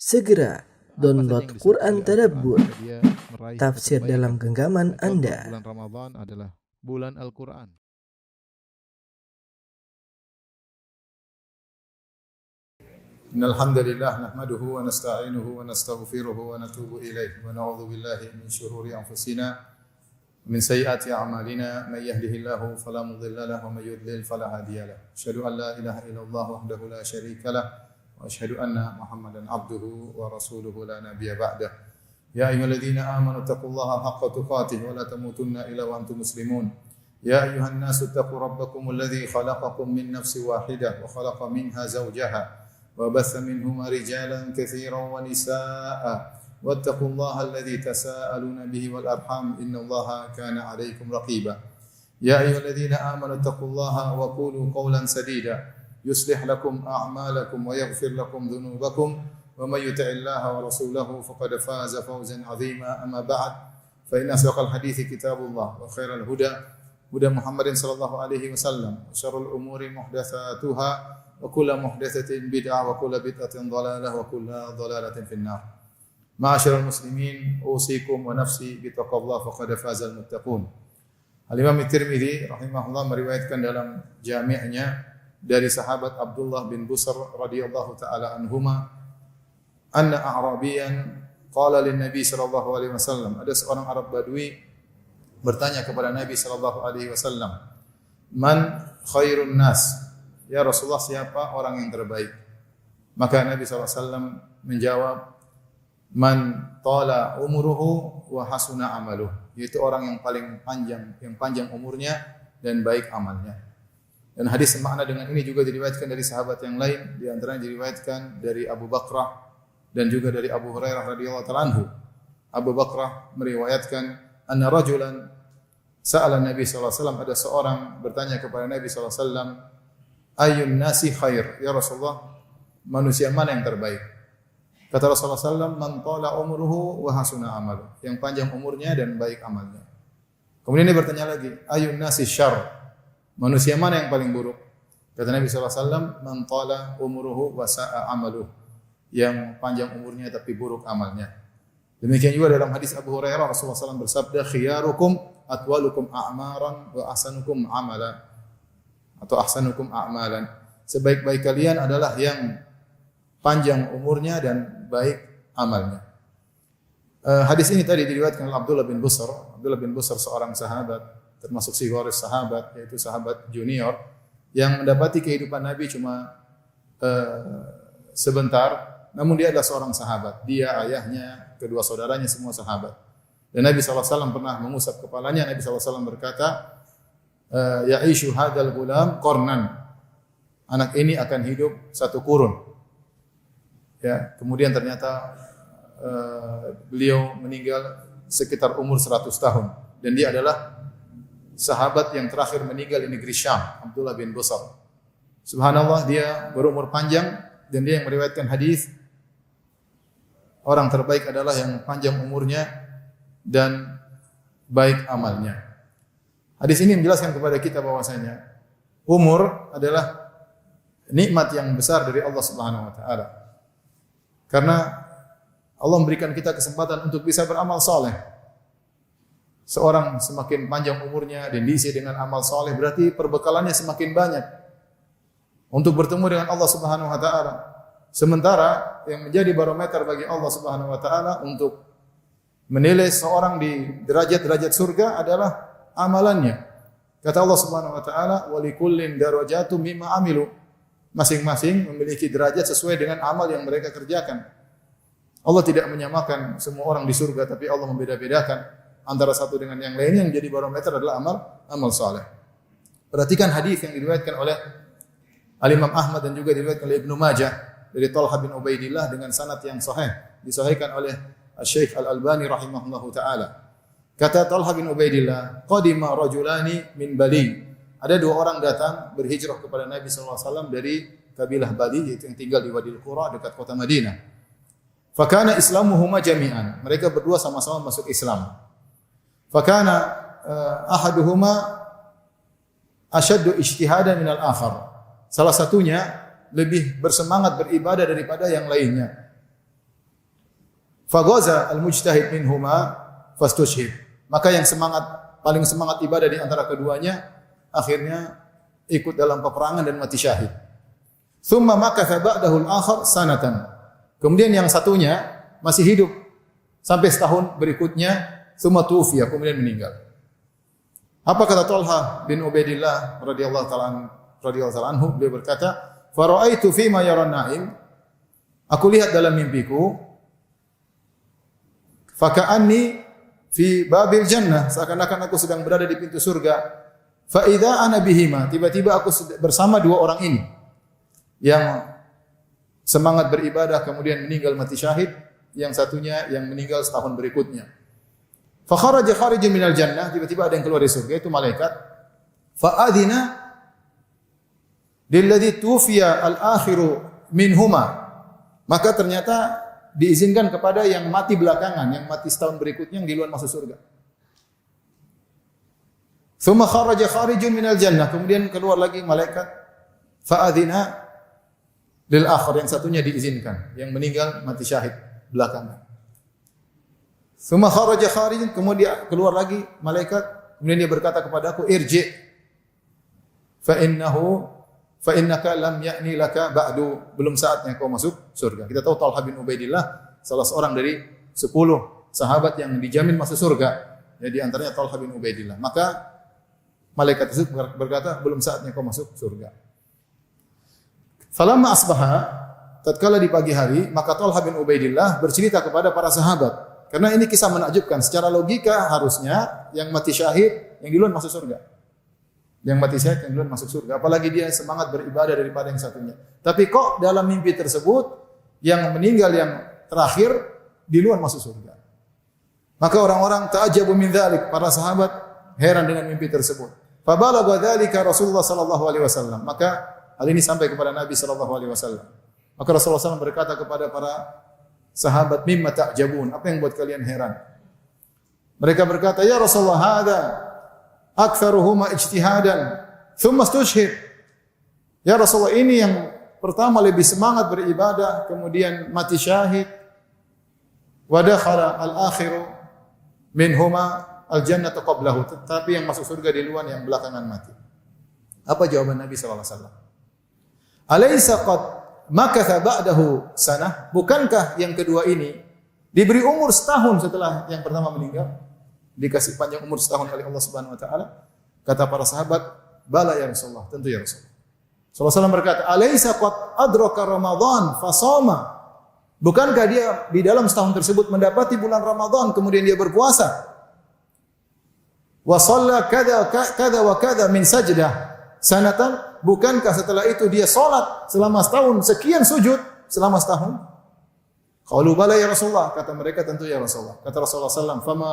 Segera download yang Quran disebut Tadabbur, Al-Quran, dia meraih tafsir kebaikan. dalam genggaman Contoh, Anda. bulan Ramadan adalah bulan Al-Quran. Innal hamdalillah nahmaduhu wa nasta'inuhu wa nastaghfiruhu wa natubu ilayh wa na'udzu billahi min shururi anfusina min sayyiati a'malina may yahdihillahu fala mudilla lahu wa may yudlil fala hadiya lahu. Asyhadu an la ilaha illallah wahdahu la syarika lah wa asyhadu anna Muhammadan abduhu wa rasuluhu la nabiyya ba'dah. Ya ayyuhalladzina amanu taqullaha haqqa tuqatih wa la tamutunna illa wa antum muslimun. Ya ayyuhan nasu taqu rabbakumul ladzi khalaqakum min nafsin wahidah wa khalaqa minha zawjaha وبث منهما رجالا كثيرا ونساء واتقوا الله الذي تساءلون به والأرحام إن الله كان عليكم رقيبا يا أيها الذين آمنوا اتقوا الله وقولوا قولا سديدا يصلح لكم أعمالكم ويغفر لكم ذنوبكم ومن يطع الله ورسوله فقد فاز فوزا عظيما أما بعد فإن أصدق الحديث كتاب الله وخير الهدى هدى محمد صلى الله عليه وسلم وشر الأمور محدثاتها wa kullu muhdatsatin bid'ah wa kullu bid'atin dhalalah wa kullu dhalalatin finnar. Ma'asyiral muslimin, usikum wa nafsi bi taqwallah faqad fazal muttaqun. Al-Imam At-Tirmidzi rahimahullah meriwayatkan dalam jami'-nya dari sahabat Abdullah bin Busr radhiyallahu taala anhuma anna a'rabiyan qala lin Nabi sallallahu alaihi wasallam, ada seorang Arab Badui bertanya kepada Nabi sallallahu alaihi wasallam, man khairun nas? Ya Rasulullah, siapa orang yang terbaik? Maka Nabi SAW menjawab, man tala umuruhu wa hasuna amaluh, yaitu orang yang paling panjang umurnya dan baik amalnya. Dan hadis semakna dengan ini juga diriwayatkan dari sahabat yang lain, di antaranya diriwayatkan dari Abu Bakrah dan juga dari Abu Hurairah radhiyallahu ta'ala anhu. Abu Bakrah meriwayatkan anna rajulan sa'ala Nabi SAW, ada seorang bertanya kepada Nabi SAW, ayyun nasi khair, ya Rasulullah, manusia mana yang terbaik? Kata Rasulullah SAW, man tala umruhu wa hasuna amalu, yang panjang umurnya dan baik amalnya. Kemudian dia bertanya lagi, ayyun nasi syarr, manusia mana yang paling buruk? Kata Nabi SAW, man tala umruhu wa sa'a amaluh, yang panjang umurnya tapi buruk amalnya. Demikian juga dalam hadis Abu Hurairah, Rasulullah SAW bersabda, khiyarukum atwalukum a'maran wa ahsanukum amala, atau ahsanukum a'malan, sebaik-baik kalian adalah yang panjang umurnya dan baik amalnya. Hadis ini tadi diriwayatkan oleh Abdullah bin Busr. Abdullah bin Busr seorang sahabat, termasuk sigharis sahabat, yaitu sahabat junior yang mendapati kehidupan Nabi cuma sebentar, namun dia adalah seorang sahabat. Dia, ayahnya, kedua saudaranya semua sahabat. Dan Nabi SAW pernah mengusap kepalanya. Nabi SAW berkata, ya'ishu hadzal gulam qarnan, anak ini akan hidup satu kurun. Ya, kemudian ternyata beliau meninggal sekitar umur 100 tahun, dan dia adalah sahabat yang terakhir meninggal di negeri Syam, Abdullah bin Busr. Subhanallah, dia berumur panjang dan dia yang meriwayatkan hadis, orang terbaik adalah yang panjang umurnya dan baik amalnya. Hadis ini menjelaskan kepada kita bahwasanya umur adalah nikmat yang besar dari Allah Subhanahu wa taala. Karena Allah memberikan kita kesempatan untuk bisa beramal saleh. Seorang semakin panjang umurnya dan diisi dengan amal saleh, berarti perbekalannya semakin banyak untuk bertemu dengan Allah Subhanahu wa taala. Sementara yang menjadi barometer bagi Allah Subhanahu wa taala untuk menilai seorang di derajat-derajat surga adalah amalannya. Kata Allah Subhanahu wa taala, "Wa likullin darajatun mimma amilu." Masing-masing memiliki derajat sesuai dengan amal yang mereka kerjakan. Allah tidak menyamakan semua orang di surga, tapi Allah membeda-bedakan antara satu dengan yang lainnya. Yang jadi barometer adalah amal saleh. Perhatikan hadis yang diriwayatkan oleh Al-Imam Ahmad dan juga diriwayatkan oleh Ibnu Majah dari Talha bin Ubaidillah dengan sanad yang sahih, disahihkan oleh Syekh Al-Albani rahimahullahu taala. Kata Talha bin Ubaidillah, qadima rajulani min Bali. Ada dua orang datang berhijrah kepada Nabi SAW dari kabilah Bali, yaitu yang tinggal di Wadil Qura dekat kota Madinah. Fakana islamuhuma jami'an. Mereka berdua sama-sama masuk Islam. Fakana ahaduhuma asyaddu ijtihadan minal akhar. Salah satunya lebih bersemangat beribadah daripada yang lainnya. Faghaza al-mujtahid minhuma fastushhid. Maka yang paling semangat ibadah di antara keduanya akhirnya ikut dalam peperangan dan mati syahid. Tsumma makatha ba'dahu al-akhar sanatan. Kemudian yang satunya masih hidup sampai setahun berikutnya, tsumma tufiya, kemudian meninggal. Apa kata Talha bin Ubaidillah radhiyallahu ta'ala anhu? Beliau berkata, "Fara'aitu fi ma yara an-na'im." Aku lihat dalam mimpiku, faka'anni fi babil jannah, seakan-akan aku sedang berada di pintu surga. Fa idza ana bihima, tiba-tiba aku bersama dua orang ini yang semangat beribadah kemudian meninggal mati syahid, yang satunya yang meninggal setahun berikutnya. Fa kharaja kharijun minal jannah, tiba-tiba ada yang keluar dari surga, itu malaikat. Fa adina lilladzi tufiya al-akhiru minhuma. Maka ternyata diizinkan kepada yang mati belakangan, yang mati setahun berikutnya, yang duluan masuk surga. Tsumma kharaja kharijun minal jannah, kemudian keluar lagi malaikat. Fa adzina lil akhir, yang satunya diizinkan, yang meninggal mati syahid belakangan. Tsumma kharaja kharijun, kemudian keluar lagi malaikat, kemudian dia berkata kepadaku, irji fa innaka lam ya'ni laka ba'du, belum saatnya kau masuk surga. Kita tahu Talha bin Ubaidillah salah seorang dari 10 sahabat yang dijamin masuk surga. Ya, di antaranya Talha bin Ubaidillah. Maka malaikat tersebut berkata, belum saatnya kau masuk surga. Falamma asbaha, tatkala di pagi hari, maka Talha bin Ubaidillah bercerita kepada para sahabat. Karena ini kisah menakjubkan. Secara logika harusnya yang mati syahid yang duluan masuk surga. Yang mati syahid yang duluan masuk surga. Apalagi dia semangat beribadah daripada yang satunya. Tapi kok dalam mimpi tersebut yang meninggal yang terakhir duluan masuk surga. Maka orang-orang ta'ajabu min dzalik, para sahabat heran dengan mimpi tersebut. Fa balagha dzalika Rasulullah sallallahu alaihi wasallam. Maka hal ini sampai kepada Nabi sallallahu alaihi wasallam. Maka Rasulullah SAW berkata kepada para sahabat, mimma ta'jabun, apa yang buat kalian heran? Mereka berkata, ya Rasulullah, hadza aktsaruhuma ijtihadan, thumma istushhid. Ya Rasulullah, ini yang pertama lebih semangat beribadah, kemudian mati syahid. Wa dakhala al-akhiru minhuma al-jannata qablahu, tetapi yang masuk surga di luar yang belakangan mati. Apa jawaban Nabi sallallahu alaihi wasallam? Alaysa qad makatha ba'dahu sanah? Bukankah yang kedua ini diberi umur setahun setelah yang pertama meninggal? Dikasih panjang umur setahun oleh Allah Subhanahu wa taala. Kata para sahabat, bala ya Rasulullah, tentu ya Rasulullah. Sallallahu alaihi wasallam berkata, alaysa qad adraka Ramadan fasama? Bukankah dia di dalam setahun tersebut mendapati bulan Ramadan kemudian dia berpuasa? Wa shalla kadza wa kadza min sajdah sanatan, bukankah setelah itu dia salat selama setahun sekian sujud selama setahun? Qalu bala ya Rasulullah, kata mereka tentu ya Rasulullah. Kata Rasulullah sallallahu alaihi wasallam, fama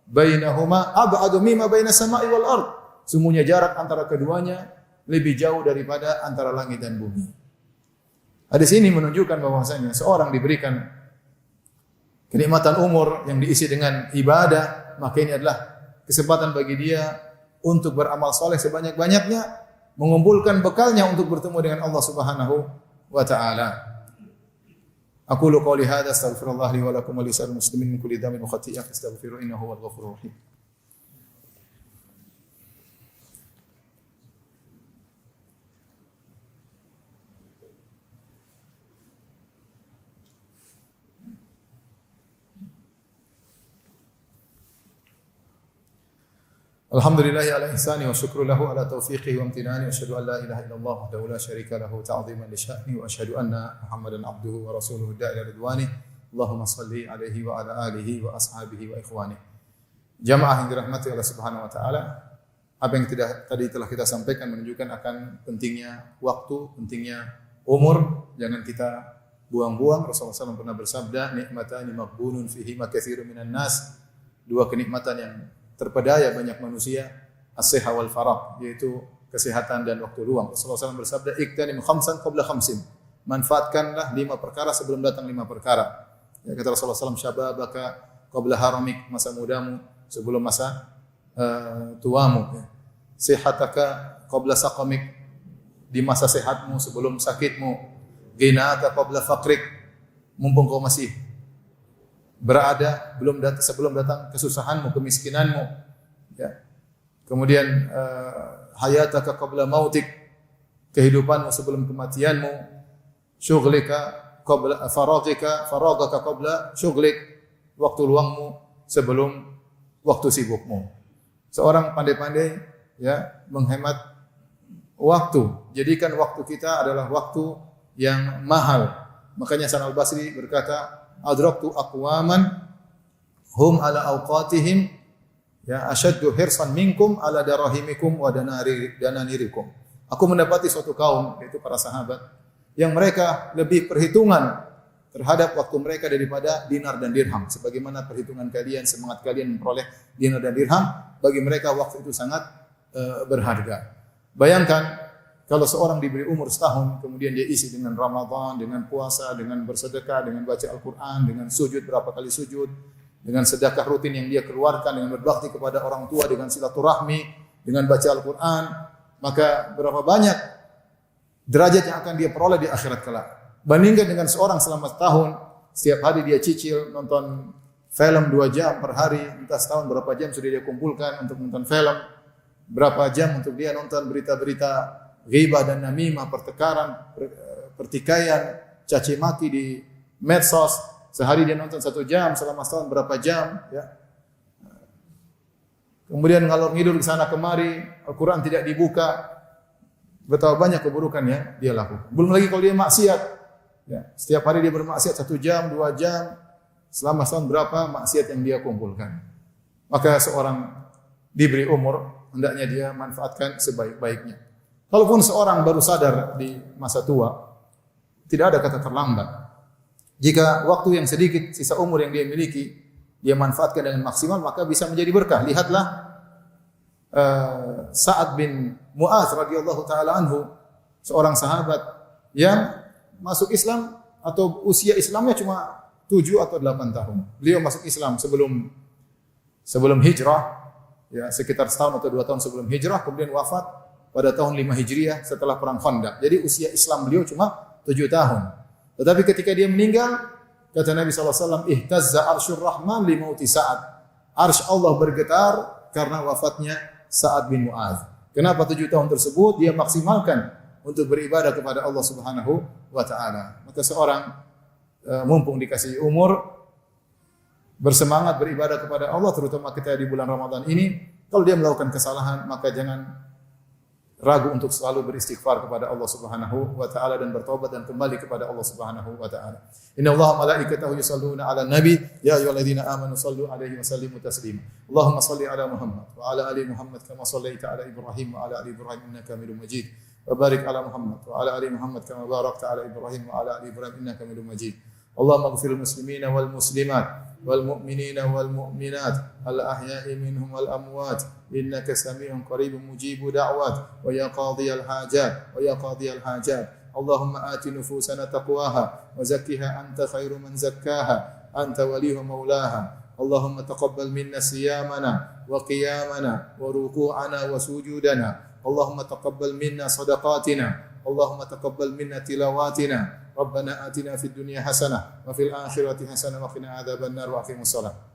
bainahuma ab'adu mimma bainas sama'i wal ard. Sungguhnya jarak antara keduanya lebih jauh daripada antara langit dan bumi. Hadis ini menunjukkan bahwasanya seorang diberikan kenikmatan umur yang diisi dengan ibadah, maka ini adalah kesempatan bagi dia untuk beramal soleh sebanyak-banyaknya, mengumpulkan bekalnya untuk bertemu dengan Allah Subhanahu wa taala. Aqulu qouli hadza astaghfirullah li wa lakum wa lisal muslimin min kulli dhanbin wa khati'ah fastaghfiru innahu huwal ghafurur rahim. Alhamdulillahi ala ihsani wa syukru lahu ala taufiqihi wa amtinani wa asyhadu an la ilaha illallah wahdahu la syarika lahu ta'ziman li sya'ni wa asyhadu anna Muhammadan abduhu wa rasuluhu da'i ila ridwani. Allahumma salli alaihi wa ala alihi wa ashabihi wa ikhwani. Jamaah yang dirahmati Allah Subhanahu wa taala, apa yang tadi telah kita sampaikan menunjukkan akan pentingnya waktu, pentingnya umur, jangan kita buang-buang. Rasulullah SAW pernah bersabda, nikmatani maghbunun fihima katsirun minan nas. Dua kenikmatan yang terpedaya banyak manusia, as-sihha wal faragh, yaitu kesehatan dan waktu luang. Rasulullah SAW bersabda, iktanim khamsan qabla khamsin. Manfaatkanlah 5 perkara sebelum datang 5 perkara. Ya, kata Rasulullah SAW, syababaka qabla haramik, masa mudamu sebelum masa tuamu. Ya. Sihataka qabla saqamik, di masa sehatmu sebelum sakitmu. Ghinaka qabla faqrik, mumpung kau masih berada sebelum datang kesusahanmu, kemiskinanmu, ya. Kemudian hayataka qabla mautik, kehidupanmu sebelum kematianmu, syughlika qabla faragaka qabla syughlik, waktu luangmu sebelum waktu sibukmu. Seorang pandai-pandai ya menghemat waktu. Jadikan waktu kita adalah waktu yang mahal. Makanya Hasan Al-Basri berkata, adraktu aqwaman hum ala awqatihim ya asyaddu hirsan minkum ala darahimikum wa dananirikum. Aku mendapati suatu kaum, yaitu para sahabat, yang mereka lebih perhitungan terhadap waktu mereka daripada dinar dan dirham. Sebagaimana perhitungan kalian, semangat kalian memperoleh dinar dan dirham, bagi mereka waktu itu sangat berharga. Bayangkan kalau seorang diberi umur setahun, kemudian dia isi dengan Ramadan, dengan puasa, dengan bersedekah, dengan baca Al-Quran, dengan sujud berapa kali sujud, dengan sedekah rutin yang dia keluarkan, dengan berbakti kepada orang tua, dengan silaturahmi, dengan baca Al-Quran, maka berapa banyak derajat yang akan dia peroleh di akhirat kelak. Bandingkan dengan seorang selama setahun, setiap hari dia cicil nonton film 2 jam per hari, entah setahun berapa jam sudah dia kumpulkan untuk nonton film, berapa jam untuk dia nonton berita-berita ghibah dan namimah, pertengkaran, pertikaian, caci maki di medsos. Sehari dia nonton 1 jam, selama setahun berapa jam, ya. Kemudian ngalor ngidur ke sana kemari, Al-Quran tidak dibuka. Betapa banyak keburukan yang dia lakukan. Belum lagi kalau dia maksiat, ya. Setiap hari dia bermaksiat 1 jam, 2 jam, selama setahun berapa maksiat yang dia kumpulkan. Maka seorang diberi umur, hendaknya dia manfaatkan sebaik-baiknya. Kalaupun seorang baru sadar di masa tua, tidak ada kata terlambat. Jika waktu yang sedikit, sisa umur yang dia miliki, dia manfaatkan dengan maksimal, maka bisa menjadi berkah. Lihatlah Sa'ad bin Mu'adz radhiyallahu taala anhu, seorang sahabat yang masuk Islam atau usia Islamnya cuma 7 atau 8 tahun. Beliau masuk Islam sebelum hijrah, ya, sekitar setahun atau 2 tahun sebelum hijrah, kemudian wafat pada tahun 5 Hijriah setelah perang Khandaq. Jadi usia Islam beliau cuma 7 tahun. Tetapi ketika dia meninggal, kata Nabi SAW, ihtazza arsyur rahman li mauti Sa'ad. Arsy Allah bergetar karena wafatnya Sa'ad bin Mu'adz. Kenapa 7 tahun tersebut? Dia maksimalkan untuk beribadah kepada Allah Subhanahu wa taala. Maka seorang mumpung dikasih umur, bersemangat beribadah kepada Allah, terutama kita di bulan Ramadan ini. Kalau dia melakukan kesalahan, maka jangan ragu untuk selalu beristighfar kepada Allah Subhanahu wa taala dan bertobat dan kembali kepada Allah Subhanahu wa taala. Innallaha malaikatahu yusholluna 'alan nabi ya ayyuhalladzina amanu shallu 'alaihi wa sallimu taslima. Allahumma shalli 'ala Muhammad wa 'ala ali Muhammad kama shallaita 'ala Ibrahim wa 'ala ali Ibrahim innaka Hamidum Majid. Wa barik 'ala Muhammad wa 'ala ali Muhammad kama barakta 'ala Ibrahim wa 'ala ali Ibrahim innaka Hamidum Majid. Allahumma ighfiril muslimina wal muslimat والمؤمنين والمؤمنات الأحياء منهم والأموات إنك سميع قريب مجيب دعوات ويا قاضي الحاجات اللهم آت نفوسنا تقواها وزكها أنت خير من زكاها أنت وليها مولاها اللهم تقبل منا صيامنا وقيامنا وركوعنا وسجودنا اللهم تقبل منا صدقاتنا اللهم تقبل منا تلاواتنا ربنا آتنا في الدنيا حسنة وفي الآخرة حسنة وقنا عذاب النار وأقم الصلاة